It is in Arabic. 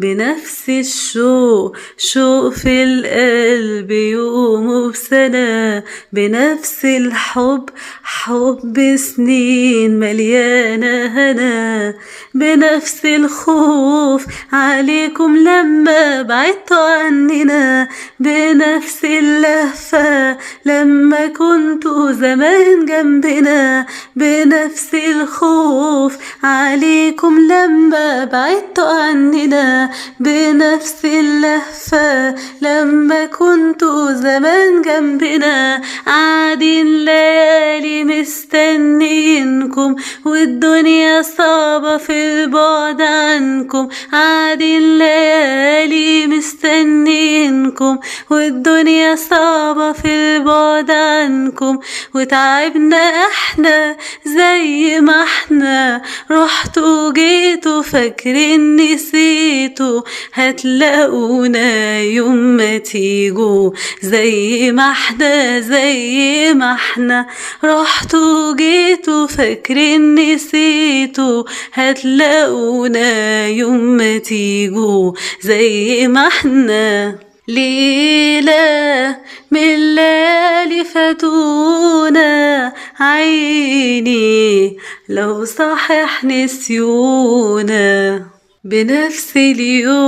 بنفس الشوق شوق في القلب يوم وبسنة، بنفس الحب حب سنين مليانة هنا، بنفس الخوف عليكم لما بعدتوا عننا، بنفس اللهفة لما كنتوا زمان جنبنا، بنفس الخوف عليكم لما بعدتوا عننا، بنفس اللهفة لما كنتوا زمان جنبنا. قاعدين ليالي مستنينكم والدنيا صعبة في البعد عنكم، قاعدين ليالي مستنينكم والدنيا صعبة في البعد عنكم، وتعبنا احنا زي ما احنا، رحتوا جيتوا فاكرين نسيتوا، هتلاقونا يوم ما تيجوا زي ما احنا زي ما احنا، رحتوا جيتوا فاكرين نسيتوا، هتلاقونا يوم ما تيجوا زي ما احنا. ليلة من الليالي فاتونا عيني لو صحيح نسيونا، بنفس اليوم